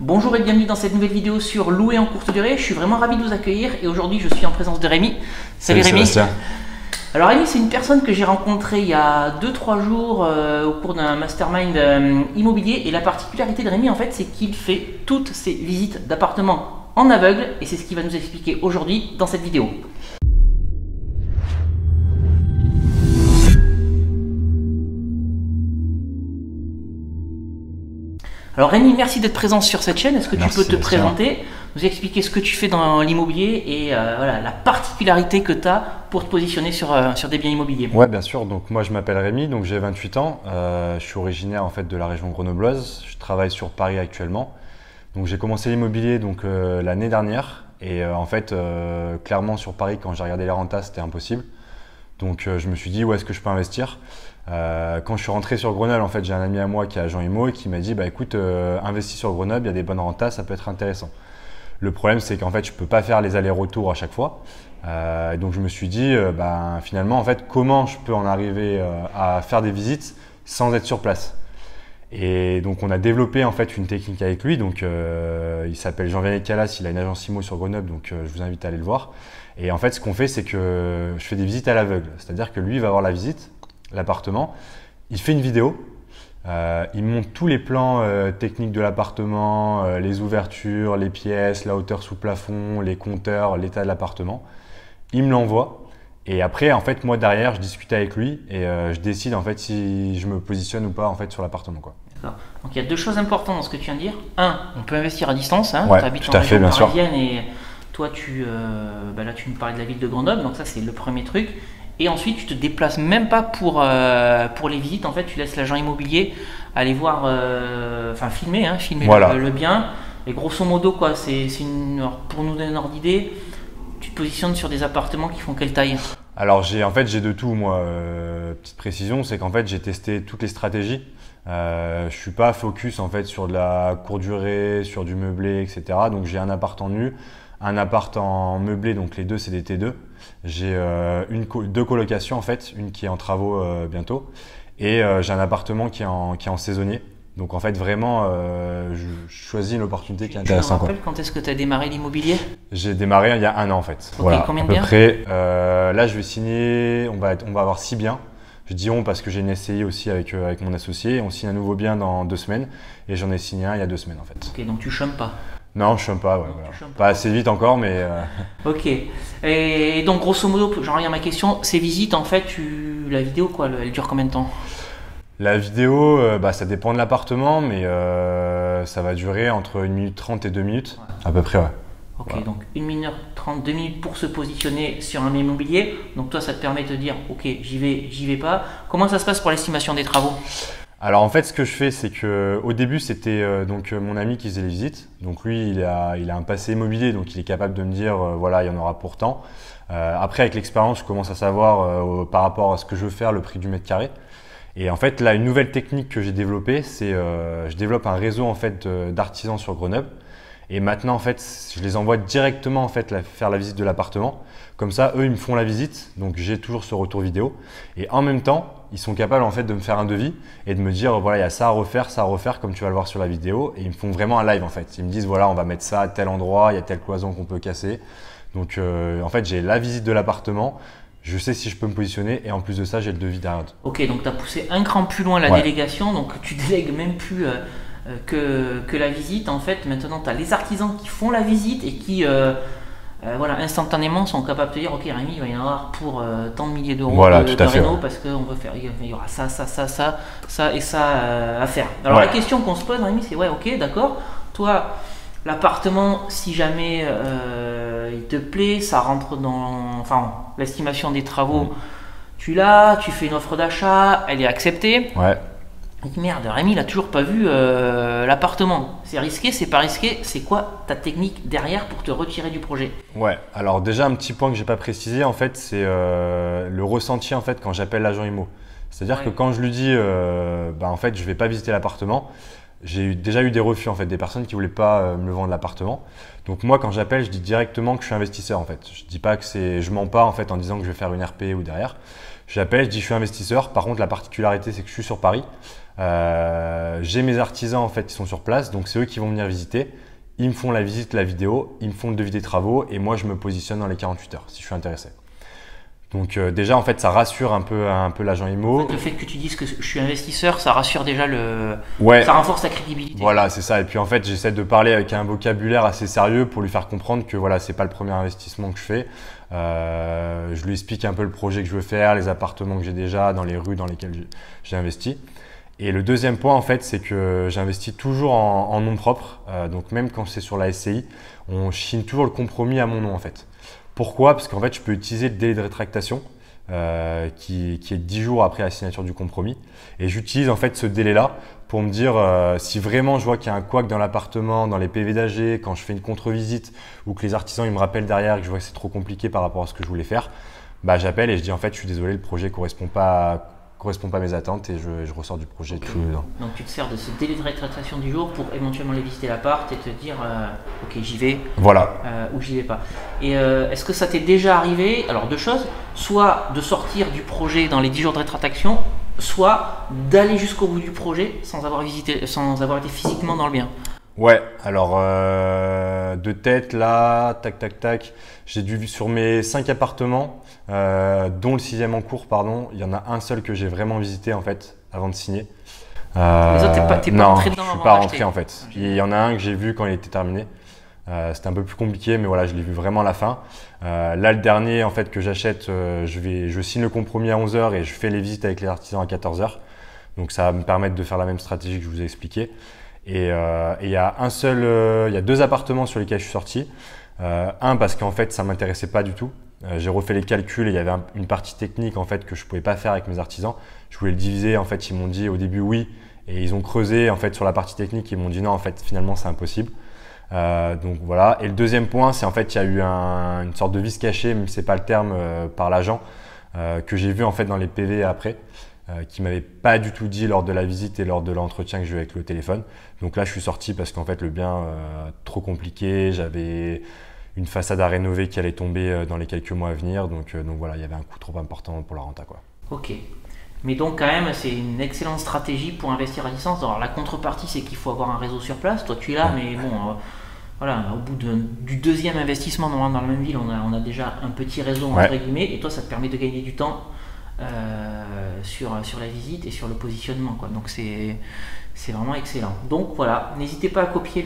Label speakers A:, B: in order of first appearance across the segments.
A: Bonjour et bienvenue dans cette nouvelle vidéo sur louer en courte durée. Je suis vraiment ravi de vous accueillir et aujourd'hui je suis en présence de Rémi. Salut Rémi.
B: Sébastien.
A: Alors Rémi, c'est une personne que j'ai rencontrée il y a 2-3 jours au cours d'un mastermind immobilier, et la particularité de Rémi en fait c'est qu'il fait toutes ses visites d'appartements en aveugle et c'est ce qu'il va nous expliquer aujourd'hui dans cette vidéo. Alors Rémi, merci d'être présent sur cette chaîne. Est-ce que tu peux te présenter, nous expliquer ce que tu fais dans l'immobilier et voilà, la particularité que tu as pour te positionner sur des biens immobiliers?
B: Ouais, bien sûr. Donc moi je m'appelle Rémi, donc j'ai 28 ans. Je suis originaire en fait de la région grenobloise. Je travaille sur Paris actuellement. Donc j'ai commencé l'immobilier l'année dernière et en fait clairement sur Paris quand j'ai regardé les rentas c'était impossible. Donc je me suis dit où est-ce que je peux investir. Quand je suis rentré sur Grenoble, en fait, j'ai un ami à moi qui est agent IMO et qui m'a dit bah écoute, investis sur Grenoble, il y a des bonnes rentas, ça peut être intéressant. Le problème, c'est qu'en fait, je peux pas faire les allers-retours à chaque fois. Donc je me suis dit finalement, en fait, comment je peux en arriver à faire des visites sans être sur place. Et donc on a développé en fait une technique avec lui. Donc il s'appelle Jean-Vianney Calas, il a une agence IMO sur Grenoble, donc je vous invite à aller le voir. Et en fait, ce qu'on fait, c'est que je fais des visites à l'aveugle, c'est-à-dire que lui va voir la visite, l'appartement, il fait une vidéo, il monte tous les plans techniques de l'appartement, les ouvertures, les pièces, la hauteur sous plafond, les compteurs, l'état de l'appartement. Il me l'envoie et après, en fait, moi derrière, je discute avec lui et je décide en fait si je me positionne ou pas en fait sur l'appartement, quoi.
A: D'accord. Donc il y a deux choses importantes dans ce que tu viens de dire. Un, on peut investir à distance. Hein,
B: ouais,
A: tu habites
B: tout à fait, bien sûr.
A: Et toi, là, tu nous parlais de la ville de Grenoble, donc ça c'est le premier truc. Et ensuite, tu te déplaces même pas pour les visites. En fait, tu laisses l'agent immobilier aller voir, filmer voilà. le bien. Et grosso modo, quoi, pour nous donner un ordre d'idée, tu te positionnes sur des appartements qui font quelle taille?
B: Alors, j'ai de tout, moi. Petite précision, c'est qu'en fait, j'ai testé toutes les stratégies. Je suis pas focus en fait sur de la courte durée, sur du meublé, etc. Donc, j'ai un appart en nu, un appart en meublé, donc les deux, c'est des T2. J'ai deux colocations en fait, une qui est en travaux bientôt et j'ai un appartement qui est en saisonnier. Donc en fait vraiment je choisis une opportunité qui est intéressante.
A: Tu te rappelles quand est-ce que tu as démarré l'immobilier?
B: J'ai démarré il y a 1 an en fait.
A: Okay,
B: voilà,
A: combien
B: à
A: de
B: peu
A: biens?
B: près. Là je vais signer, on va avoir 6 biens. Je dis on parce que j'ai une SCI aussi avec mon associé. On signe un nouveau bien dans 2 semaines et j'en ai signé un il y a 2 semaines en fait.
A: Ok, donc tu chômes pas?
B: Non, je chôme pas, ouais, voilà. Pas assez vite encore, mais…
A: Ok. Et donc, grosso modo, j'en reviens à ma question, ces visites, en fait, la vidéo, quoi, elle dure combien de temps?
B: La vidéo, ça dépend de l'appartement, mais ça va durer entre 1 minute 30 et 2 minutes, ouais. À peu près, ouais.
A: Ok,
B: voilà.
A: Donc 1 minute 30, 2 minutes pour se positionner sur un bien immobilier. Donc toi, ça te permet de te dire, ok, j'y vais pas. Comment ça se passe pour l'estimation des travaux?
B: Alors en fait, ce que je fais, c'est que au début, c'était mon ami qui faisait les visites. Donc lui, il a un passé immobilier, donc il est capable de me dire voilà, il y en aura pour tant. Après, avec l'expérience, je commence à savoir par rapport à ce que je veux faire, le prix du mètre carré. Et en fait, là, une nouvelle technique que j'ai développée, c'est je développe un réseau en fait d'artisans sur Grenoble. Et maintenant, en fait, je les envoie directement en fait faire la visite de l'appartement. Comme ça, eux, ils me font la visite. Donc, j'ai toujours ce retour vidéo. Et en même temps, ils sont capables en fait de me faire un devis et de me dire voilà, il y a ça à refaire, comme tu vas le voir sur la vidéo. Et ils me font vraiment un live en fait. Ils me disent voilà, on va mettre ça à tel endroit, il y a telle cloison qu'on peut casser. Donc, en fait, j'ai la visite de l'appartement. Je sais si je peux me positionner et en plus de ça, j'ai le devis derrière.
A: Ok, donc tu as poussé un cran plus loin la délégation. Donc, tu délègues même plus… que la visite. En fait, maintenant tu as les artisans qui font la visite et qui instantanément sont capables de te dire ok Rémi, il va y en avoir pour tant de milliers d'euros de réno parce qu'il y aura ça et ça à faire. Alors la question qu'on se pose Rémi, c'est ok d'accord, toi l'appartement si jamais il te plaît, ça rentre dans l'estimation des travaux, tu fais une offre d'achat, elle est acceptée.
B: Ouais.
A: Merde, Rémi, il n'a toujours pas vu l'appartement. C'est risqué, c'est pas risqué. C'est quoi ta technique derrière pour te retirer du projet?
B: Ouais, alors déjà un petit point que j'ai pas précisé en fait, c'est le ressenti en fait quand j'appelle l'agent IMO. C'est-à-dire que quand je lui dis en fait je vais pas visiter l'appartement, j'ai déjà eu des refus en fait, des personnes qui voulaient pas me le vendre l'appartement. Donc moi quand j'appelle, je dis directement que je suis investisseur en fait. Je dis pas que je mens pas en fait en disant que je vais faire une RP ou derrière. J'appelle, je dis je suis investisseur. Par contre la particularité c'est que je suis sur Paris. J'ai mes artisans en fait qui sont sur place, donc c'est eux qui vont venir visiter. Ils me font la visite, la vidéo, ils me font le devis des travaux et moi je me positionne dans les 48 heures si je suis intéressé. Donc déjà en fait ça rassure un peu l'agent IMO.
A: En fait, le fait que tu dises que je suis investisseur, ça rassure déjà
B: ouais.
A: Ça renforce la crédibilité.
B: Voilà, c'est ça. Et puis en fait j'essaie de parler avec un vocabulaire assez sérieux pour lui faire comprendre que voilà, c'est pas le premier investissement que je fais. Je lui explique un peu le projet que je veux faire, les appartements que j'ai déjà dans les rues dans lesquelles j'ai investi. Et le deuxième point en fait c'est que j'investis toujours en nom propre. Donc même quand c'est sur la SCI, on signe toujours le compromis à mon nom en fait. Pourquoi? Parce qu'en fait, je peux utiliser le délai de rétractation qui est 10 jours après la signature du compromis. Et j'utilise en fait ce délai-là pour me dire si vraiment je vois qu'il y a un couac dans l'appartement, dans les PV d'AG, quand je fais une contre-visite ou que les artisans ils me rappellent derrière et que je vois que c'est trop compliqué par rapport à ce que je voulais faire, bah, j'appelle et je dis en fait je suis désolé, le projet ne correspond pas à mes attentes et je ressors du projet.
A: Okay. Donc tu te sers de ce délai de rétractation du jour pour éventuellement aller visiter l'appart et te dire ok j'y vais
B: voilà.
A: Ou j'y vais pas. Et est-ce que ça t'est déjà arrivé, alors deux choses, soit de sortir du projet dans les 10 jours de rétractation, soit d'aller jusqu'au bout du projet sans avoir été physiquement dans le bien?
B: Ouais, alors de tête là, tac tac tac, j'ai dû sur mes 5 appartements, dont le 6e en cours, pardon, il y en a un seul que j'ai vraiment visité en fait avant de signer.
A: Les autres, t'es pas rentré dedans?
B: Non, je suis pas rentré en fait. Il y en a un que j'ai vu quand il était terminé. C'était un peu plus compliqué, mais voilà, je l'ai vu vraiment à la fin. Là, le dernier en fait que j'achète, je signe le compromis à 11h et je fais les visites avec les artisans à 14h. Donc ça va me permettre de faire la même stratégie que je vous ai expliqué. Et il y a 2 appartements sur lesquels je suis sorti. Un parce qu'en fait ça m'intéressait pas du tout. J'ai refait les calculs et il y avait une partie technique en fait que je pouvais pas faire avec mes artisans. Je voulais le diviser, en fait ils m'ont dit au début oui et ils ont creusé en fait sur la partie technique et ils m'ont dit non en fait finalement c'est impossible. Donc voilà. Et le deuxième point c'est en fait il y a eu une sorte de vice caché, même si c'est pas le terme par l'agent que j'ai vu en fait dans les PV après. Qui m'avait pas du tout dit lors de la visite et lors de l'entretien que j'ai eu avec le téléphone. Donc là, je suis sorti parce qu'en fait, le bien trop compliqué. J'avais une façade à rénover qui allait tomber dans les quelques mois à venir. Donc voilà, il y avait un coût trop important pour la renta, quoi.
A: Ok. Mais donc quand même, c'est une excellente stratégie pour investir à distance. Alors la contrepartie, c'est qu'il faut avoir un réseau sur place. Toi, tu es là, mais bon, voilà, au bout du deuxième investissement dans la même ville, on a déjà un petit réseau entre guillemets. Et toi, ça te permet de gagner du temps. Sur la visite et sur le positionnement, quoi. Donc c'est vraiment excellent. Donc voilà, n'hésitez pas à copier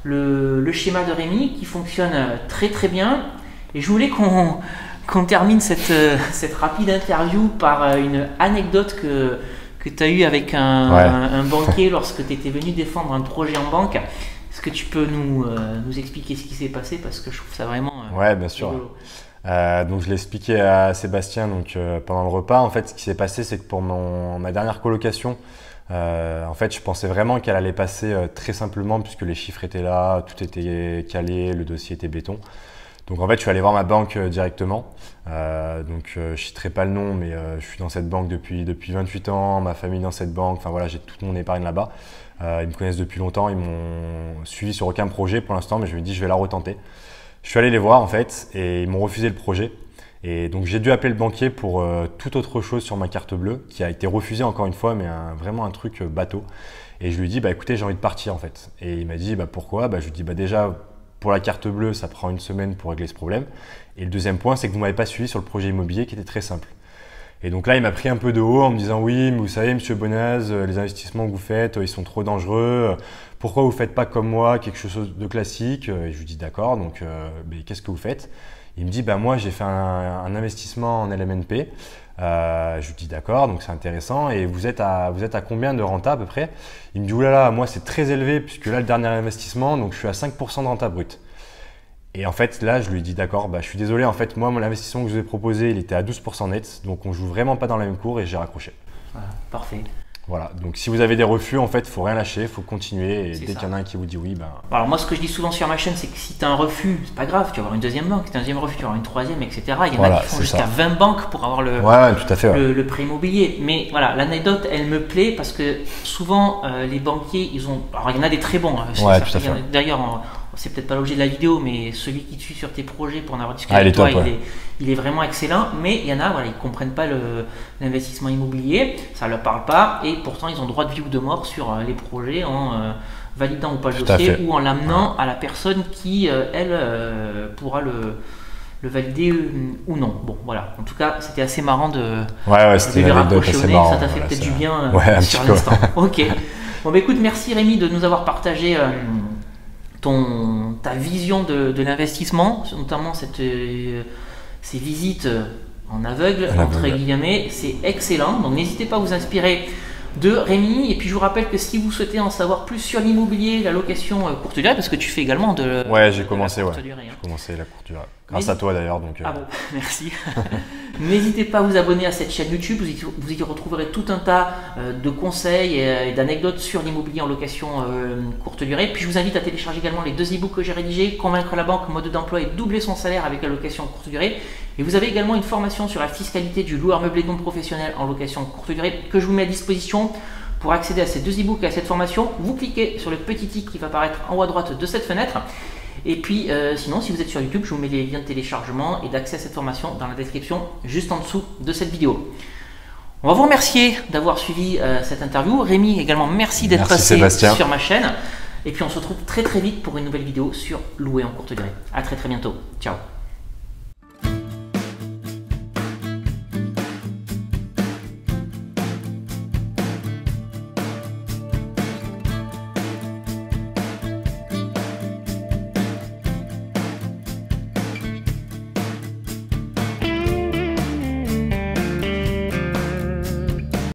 A: le schéma de Rémi qui fonctionne très très bien. Et je voulais qu'on termine cette rapide interview par une anecdote que tu as eue avec un banquier lorsque tu étais venu défendre un projet en banque. Est-ce que tu peux nous expliquer ce qui s'est passé, parce que je trouve ça vraiment
B: ouais, bien sûr. Donc je l'ai expliqué à Sébastien pendant le repas. En fait, ce qui s'est passé, c'est que pour ma dernière colocation, en fait, je pensais vraiment qu'elle allait passer très simplement puisque les chiffres étaient là, tout était calé, le dossier était béton. Donc en fait, je suis allé voir ma banque directement. Je citerai pas le nom, mais je suis dans cette banque depuis 28 ans, ma famille dans cette banque. Enfin voilà, j'ai toute mon épargne là-bas. Ils me connaissent depuis longtemps, ils m'ont suivi sur aucun projet pour l'instant, mais je me dis je vais la retenter. Je suis allé les voir en fait et ils m'ont refusé le projet. Et donc j'ai dû appeler le banquier pour toute autre chose sur ma carte bleue qui a été refusée encore une fois, mais vraiment un truc bateau. Et je lui ai dit bah écoutez, j'ai envie de partir en fait. Et il m'a dit bah pourquoi? Je lui ai dit bah déjà pour la carte bleue ça prend une semaine pour régler ce problème. Et le deuxième point c'est que vous m'avez pas suivi sur le projet immobilier qui était très simple. Et donc là il m'a pris un peu de haut en me disant oui mais vous savez monsieur Bonaz, les investissements que vous faites ils sont trop dangereux. Pourquoi vous ne faites pas comme moi quelque chose de classique? Et je lui dis d'accord, donc mais qu'est-ce que vous faites? Il me dit bah moi j'ai fait un investissement en LMNP. Je lui dis d'accord, donc c'est intéressant. Et vous êtes à combien de renta à peu près? Il me dit oulala, moi c'est très élevé puisque là le dernier investissement, donc je suis à 5% de renta brute. Et en fait là je lui dis d'accord, je suis désolé, en fait moi l'investissement que je vous ai proposé il était à 12% net, donc on joue vraiment pas dans la même cour et j'ai raccroché.
A: Voilà, parfait.
B: Voilà, donc si vous avez des refus, en fait, il ne faut rien lâcher, il faut continuer. Et dès qu'il y en a un qui vous dit oui,
A: Alors moi, ce que je dis souvent sur ma chaîne, c'est que si tu as un refus, c'est pas grave, tu vas avoir une deuxième banque. Si tu as un deuxième refus, tu vas avoir une troisième, etc. Il y en a qui font jusqu'à 20 banques pour avoir
B: tout à fait,
A: le prêt immobilier. Mais voilà, l'anecdote, elle me plaît parce que souvent, les banquiers, ils ont. Alors il y en a des très bons.
B: Ouais, tout à fait.
A: D'ailleurs, c'est peut-être pas l'objet de la vidéo, mais celui qui te suit sur tes projets pour en avoir discuté
B: il
A: avec
B: est
A: toi,
B: top, ouais.
A: il est vraiment excellent. Mais il y en a, voilà, ils comprennent pas l'investissement immobilier, ça leur parle pas, et pourtant ils ont droit de vie ou de mort sur les projets en validant ou pas le dossier ou en l'amenant à la personne qui, elle, pourra le valider ou non. Bon, voilà. En tout cas, c'était assez marrant de
B: c'était
A: les
B: une anecdote
A: raccrocher au
B: assez
A: nez.
B: marrant.
A: Ça t'a fait peut-être du bien
B: un
A: sur
B: petit peu.
A: l'instant. Ok. Bon, bah écoute, merci Rémi de nous avoir partagé ta vision de l'investissement, notamment ces visites en aveugle, entre guillemets. C'est excellent. Donc n'hésitez pas à vous inspirer de Rémi. Et puis je vous rappelle que si vous souhaitez en savoir plus sur l'immobilier, la location courte durée, parce que tu fais également de
B: j'ai commencé,
A: courte durée, hein.
B: J'ai commencé la courte durée. Grâce à toi d'ailleurs. Donc,
A: Ah bon, merci. N'hésitez pas à vous abonner à cette chaîne YouTube, vous y retrouverez tout un tas de conseils et d'anecdotes sur l'immobilier en location courte durée. Puis je vous invite à télécharger également les 2 e-books que j'ai rédigés, Convaincre la banque, mode d'emploi et doubler son salaire avec la location courte durée. Et vous avez également une formation sur la fiscalité du loueur meublé non professionnel en location courte durée que je vous mets à disposition. Pour accéder à ces 2 e-books et à cette formation, vous cliquez sur le petit i qui va apparaître en haut à droite de cette fenêtre. Et puis sinon, si vous êtes sur YouTube, je vous mets les liens de téléchargement et d'accès à cette formation dans la description juste en dessous de cette vidéo. On va vous remercier d'avoir suivi cette interview. Rémi également, merci d'être passé sur ma chaîne. Et puis on se retrouve très vite pour une nouvelle vidéo sur louer en courte durée. À très bientôt. Ciao.